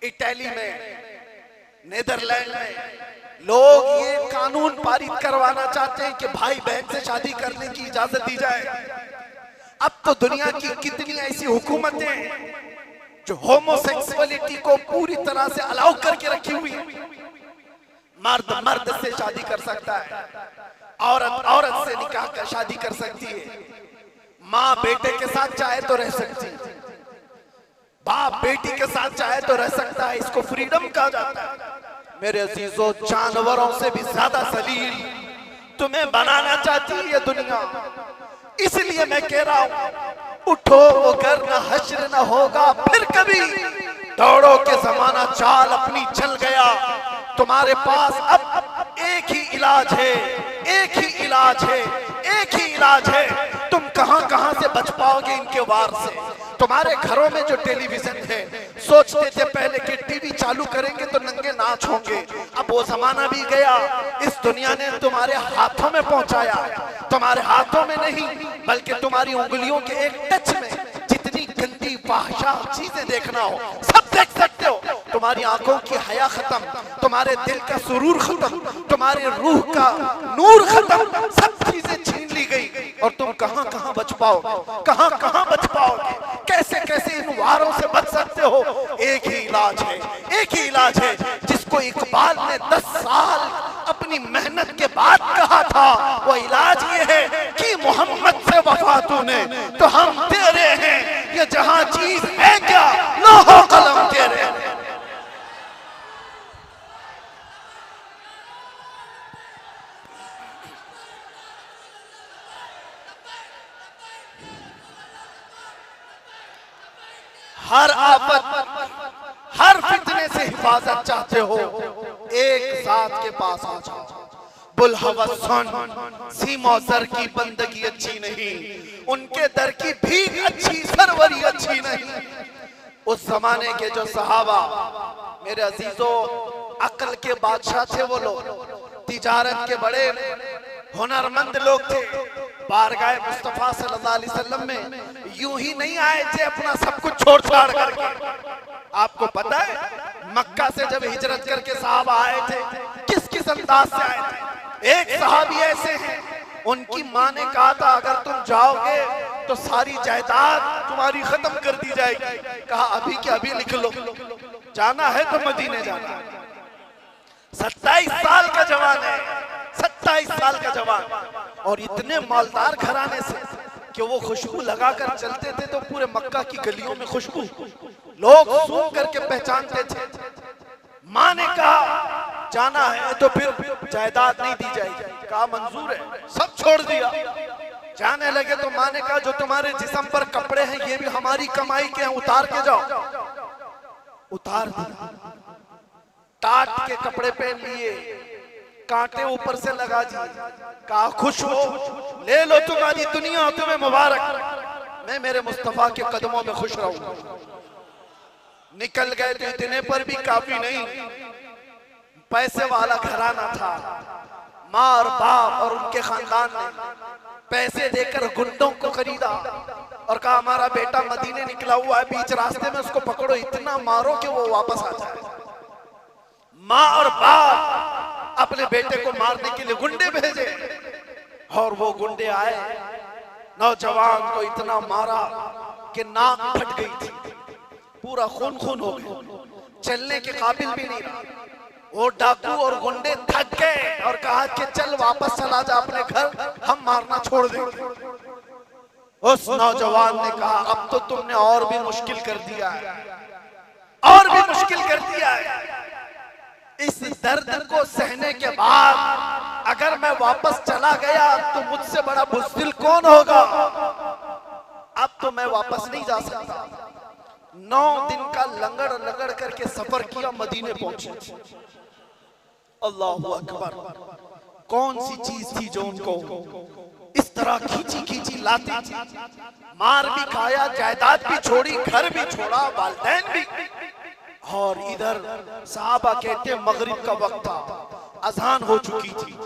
Italy में, Netherlands में लोग ये कानून पारित करवाना चाहते हैं कि भाई बहन से शादी करने की इजाजत दी जाए। अब तो दुनिया की कितनी ऐसी हुकूमतें जो होमोसेक्सुअलिटी को पूरी तरह से अलाउ करके रखी हुई है। मर्द मर्द से शादी कर सकता है, औरत औरत से निकाह कर शादी कर सकती है, माँ बेटे के साथ चाहे तो रह सकती है, बाप बेटी के साथ चाहे तो रह सकता है। इसको फ्रीडम कहा जाता है। मेरे अजीजों, जानवरों से भी ज्यादा जलील तुम्हें बनाना चाहती है ये दुनिया। इसलिए मैं कह रहा हूं, उठो वो घर न हश्र न होगा फिर कभी। दौड़ो के जमाना चाल अपनी चल गया। तुम्हारे पास अब एक ही इलाज है, एक ही इलाज है, एक ही इलाज है। तुम कहां कहां से बच पाओगे इनके वार से। तुम्हारे घरों में जो टेलीविजन है, सोचते थे पहले कि टीवी चालू करेंगे तो नंगे नाच होंगे। अब वो जमाना भी गया। इस दुनिया ने तुम्हारे हाथों में पहुंचाया। तुम्हारे हाथों में नहीं बल्कि तुम्हारी उंगलियों के एक टच में जितनी गंदी फाहिशा चीजें देखना हो सब देख सकते हो। तुम्हारी आंखों की हया खत्म, तुम्हारे दिल का सुरूर खत्म, तुम्हारे रूह का नूर खत्म, सब चीजें छीन ली गई। और तुम कहां कहां बच पाओगे, कहां कहां बच पाओगे, कैसे कैसे इन वारों से बच सकते हो। एक ही इलाज है, एक ही इलाज है जिसको इकबाल ने 10 साल अपनी मेहनत के बाद कहा था। वो इलाज ये है कि मोहम्मद से वफा तूने तो हम तेरे हैं। ये जहां चीज है क्या, लोहो कलम तेरे हैं। हर आफत, हर फितने से हिफाजत चाहते हो, एक साथ के पास आ जाओ। बुलहवस सुन, सीमौसर की बंदगी अच्छी नहीं, उनके दर की भीख अच्छी, सरवरी अच्छी नहीं। उस जमाने के जो सहाबा, मेरे अजीजों, अक्ल के बादशाह थे वो लोग, तिजारत के बड़े हुनरमंद लोग थे। बारगाह मुस्तफा सल्लल्लाहु अलैहि वसल्लम में यूं ही नहीं आए थे अपना सब कुछ छोड़ छाड़ करके। आपको पता है मक्का से जब हिजरत करके साहब आए थे किस किस अंदाज से आए थे। एक सहाबी ऐसे हैं, उनकी माँ ने कहा था अगर तुम जाओगे तो सारी जायदाद तुम्हारी खत्म कर दी जाएगी। कहा अभी के अभी लिख लो, जाना है तो मदीने जाना है। 27 साल का जवान है, 27 साल का जवान, और इतने मालदार घराने से कि वो खुशबू लगाकर चलते थे तो पूरे मक्का की गलियों में खुशबू, लोग सूंघ करके पहचानते थे। माँ ने कहा जाना है तो फिर जायदाद नहीं दी जाएगी। कहा मंजूर है, सब छोड़ दिया। जाने लगे तो माँ ने कहा जो तुम्हारे जिस्म पर कपड़े हैं ये भी हमारी कमाई के हैं, उतार के जाओ। उतार दिया, टाट के कपड़े पहन लिए, कांटे ऊपर से लगा दिए। कहा खुश हो, ले लो तुम्हारी दुनिया, तुम्हें मुबारक, मैं मेरे मुस्तफा के कदमों में खुश रहूंगा। निकल गए तो इतने पर भी काफी नहीं, पैसे वाला घराना था। माँ और बाप और उनके खानदान ने पैसे देकर गुंडों को खरीदा और कहा हमारा बेटा मदीने निकला हुआ है, बीच रास्ते में उसको पकड़ो, इतना मारो कि वो वापस आ जाए। माँ और बाप अपने बेटे को मारने के लिए गुंडे भेजे और वो गुंडे आए, नौजवान को इतना मारा कि नाक फट गई थी, पूरा खून खून हो गया, चलने के काबिल भी नहीं रहा। वो डाकू और गुंडे थक गए और कहा कि चल वापस चला जा अपने घर, हम मारना छोड़ देंगे। उस नौजवान ने कहा अब तो तुमने और भी मुश्किल कर दिया है, और भी मुश्किल कर दिया है। इस दर्द को सहने के बाद अगर मैं वापस चला गया तो मुझसे बड़ा बुज़दिल कौन होगा। अब तो मैं वापस नहीं जा सकता। 9 दिन का लंगड़ लगड़ करके सफर किया, मदीने पहुंचे। अल्लाहु अकबर, कौन सी चीज थी जो उनको इस तरह खींची खींची लाती थी। मार भी खाया, जायदाद भी छोड़ी, घर भी छोड़ा, वालिदैन भी। और इधर साहबा कहते मगरिब का वक्त था, अजान हो चुकी थी,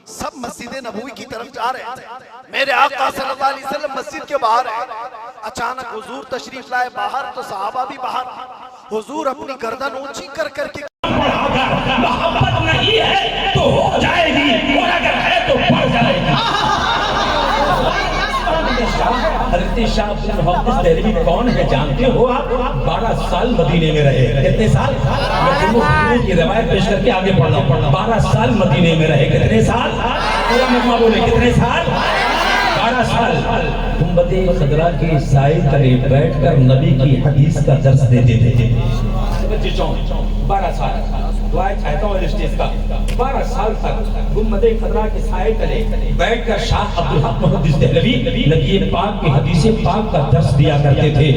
सब मस्जिद नबवी की तरफ जा रहे थे। मेरे आका सल्लल्लाहु अलैहि वसल्लम मस्जिद के बाहर है। अचानक हुजूर तशरीफ लाए बाहर तो साहबा भी बाहर, हुजूर अपनी गर्दन ऊंची कर करके मोहब्बत नहीं है तो हो जाएगी और अगर है तो बढ़ जाएगी। हज़रत शाह अब्दुल हक देहलवी कौन है जानते हो आप? 12 साल मदीने में रहे। कितने साल? मैं की रवायत पेश करके आगे बढ़ रहा हूं। 12 साल मदीने में रहे। कितने साल? पूरा मजमा बोले कितने साल? 12 साल। गुंबदे खदरा के साए तले बैठकर नबी की हदीस का दर्स देते थे। 12 साल 12 साल तक गुंबदे खदरा के साए तले बैठकर शाह अब्दुल हक मुहद्दिस देहलवी नबी पाक की हदीस पाक का दर्स दिया करते थे।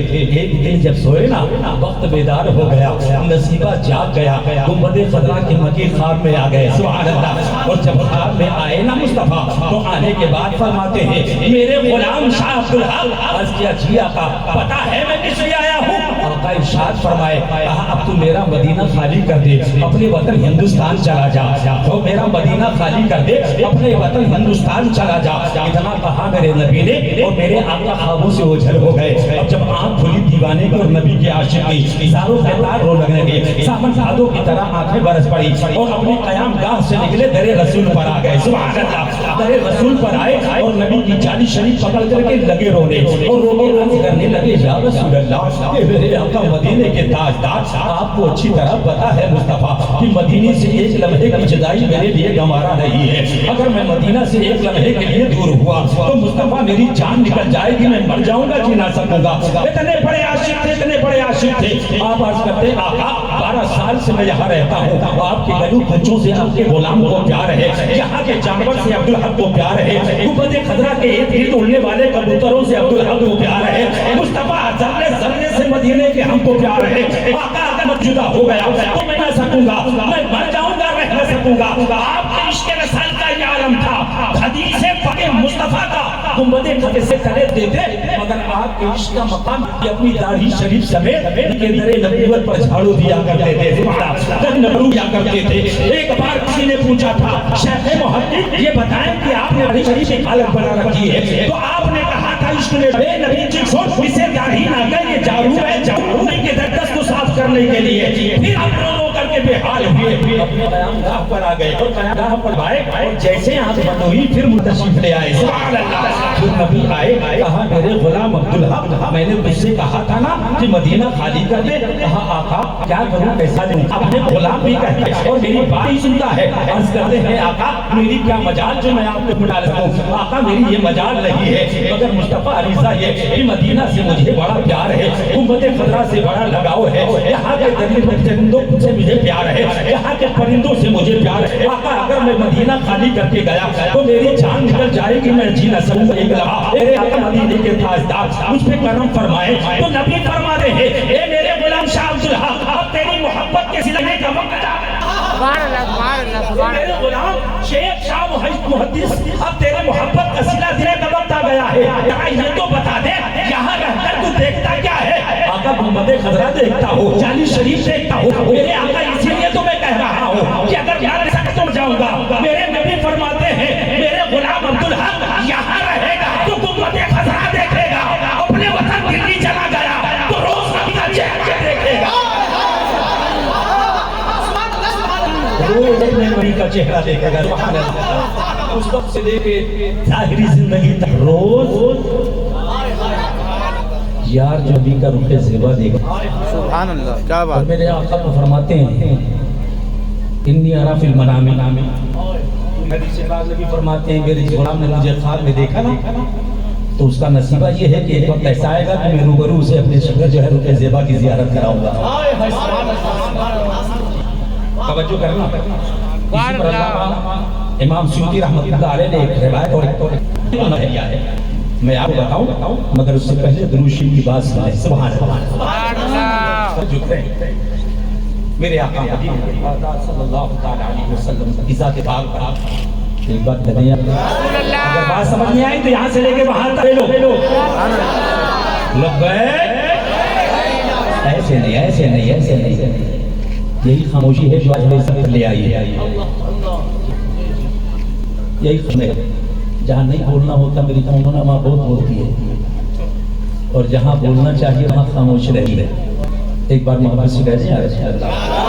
एक दिन जब सोए ना, वक्त बेदार हो गया, नसीबा जाग गया, गुंबदे खदरा के मकीर ख्वाब में आ गए। सुभान अल्लाह। और जब ख्वाब में आए ना मुस्तफा, तो आने के बाद फरमाते हैं, मेरे गुलाम शाह अब्दुल हक। अर्ज़ किया, जी आका, पता है मैं किस लिए आया हूँ? आका इरशाद फरमाए, कहा अब तू मेरा मदीना खाली कर दे, अपने वतन हिंदुस्तान चला जा। तो मेरा मदीना खाली कर दे, अपने वतन हिंदुस्तान चला जा। इतना कहा मेरे नबी ने, और मेरे आका ख्वाबों से ओझल हो गए। अब जब आंख खुली दीवाने की और नबी के आशिक की, सारों कहतार रो लगने लगे, सावन सादों की तरह आंखें बरस पड़ी और अपने कयाम गाह से निकले दरे रसूल पर आ गए। सुभान अल्लाह। दरे रसूल पर आए और नबी की जाली शरीफ पकड़ करके लगे रोने, और रोने अर्ज करने लगे, या रसूल अल्लाह, ये मेरे आका मदीने के ताजदार, आपको अच्छी तरह पता है मुस्तफा कि मदीने से एक लम्हे की जुदाई मेरे लिए गंवारा नहीं है। अगर मैं मदीना से एक लम्हे के लिए दूर हुआ तो मुस्तफा मेरी जान निकल जाएगी, मैं मर जाऊंगा, जी ना सकूंगा। इतने बड़े आशिक थे, इतने बड़े आशिक थे। आप अर्ज करते, आका 12 साल से मैं यहाँ रहता हूँ, आपके गलू बच्चों से आपके गुलाम को प्यार है, यहाँ के जानवर से अब्दुल हक को प्यार है, गुंबदे खदरा के इर्द गिर्द उड़ने वाले कबूतरों से अब्दुल हक को प्यार है, मुस्तफा जर्रे जर्रे से मदीने के हमको प्यार है। आका अगर जुदा हो गया तो मैं ना सकूंगा, मैं मर जाऊंगा, रह न सकूंगा। आपके इश्क़ रसूल का ये आलम था, हदीस पाक मुस्तफा का गुंबदे खदे से तले देते, मगर आपके इश्क़ का मकाम अपनी दाढ़ी शरीफ समेत के दरे नबूवत पर झाड़ू दिया करते थे, नबरू दिया करते थे। एक बार किसी ने पूछा था, शेख मुहद्दिस ये बताएं कि आपने दाढ़ी शरीफ एक हालत बना रखी है, तो आपने कहा था इश्क़ में बे नबी जी छोड़, इसे दाढ़ी ना कर, ये झाड़ू है, झाड़ू नहीं के दर्द को साफ करने के लिए। फिर आप रो करके बेहाल हुए, अपने कयामगाह पर आ गए और कयामगाह पर आए, और जैसे आंख बंद हुई फिर तशरीफ ले आए। सुभान अल्लाह। फिर नबी आए, कहा मेरे गुलाम अब्दुल हक, मैंने तुझसे कहा था ना कि मदीना खाली कर दे। कहा आका क्या करूं, कैसा दूं? अपने गुलाम भी कहते और मेरी बात ही सुनता है। अर्ज करते हैं, आका मेरी क्या मजाल जो मैं आपको बुला सकूं? आका मेरी ये मजाल नहीं है, मगर मुस्तफा अरीसा ये कि मदीना से मुझे बड़ा प्यार है, गुंबदे खदरा से बड़ा लगाव है, यहाँ के दरिंदों से मुझे प्यार है, यहाँ के परिंदों से मुझे प्यार है। आका अगर मैं मदीना खाली करके गया तो मेरी जान निकल जाएगी, मैं जी न सकूंगा। एक लम्हा मेरे आका मदीने के ताजदार मुझ पे करम फरमाए, तो नबी फरमा रहे हैं, ए मेरे गुलाम शाह अब्दुल हक, अब तेरी मोहब्बत के सिलसिले का वक्त आ गया। मेरे गुलाम शेख शाह मुहद्दिस, अब तेरे मोहब्बत का सिला देने का वक्त आ गया है। ये तो बता दे, यहाँ रहकर तू देखता क्या है? आका गुंबदे खदरा देखता हो, जाली शरीफ देखता हो। मेरे आका इसीलिए तो मैं कह रहा हूँ कि अगर याद रख तुम जाऊंगा। मेरे नबी फरमाते हैं, मेरे गुलाम अब्दुल हक यहाँ रहेगा तो गुंबदे खदरा देखेगा, अपने वतन दिल्ली चला गया तो रोज नबी का चेहरा देखेगा, रोज नबी का चेहरा देखेगा। सुभान अल्लाह। उस वक्त से लेके जाहिरी जिंदगी तक रोज यार जो भी का रुखे ज़ेबा देगा। सुभान अल्लाह, क्या बात। मेरे आका तो फरमाते हैं, इन्नी अरा फिल मनामी, हदीस पाक में भी फरमाते हैं, मेरे गुलाम ने मुझे ख्वाब में देखा ना, तो उसका नसीबा ये है कि एक वक्त ऐसा आएगा कि मैं रूबरू से अपने शहर जो है रुखे ज़ेबा की ज़ियारत कराऊंगा। तवज्जो करना। इमाम सुयूती रहमतुल्लाह अलैह ने एक रिवायत और दिया है, मैं आपको बताऊं, मगर उससे पहले दुरूद शरीफ की बात सुनाए। सुभान अल्लाह। मेरे आका सल्लल्लाहु अलैहि वसल्लम इज़ा के बाग पर एक बात करें, अगर बात समझ में आई तो यहाँ से लेके वहां तक ले लो। ऐसे नहीं, ऐसे नहीं, ऐसे नहीं। यही खामोशी है जो आज मेरे सब ले आई है। यही खामोशी, जहाँ नहीं बोलना होता मेरी कौन वहाँ बहुत बोलती है, और जहाँ बोलना चाहिए वहाँ खामोश रही है। एक बार मोहब्बत से कह दिया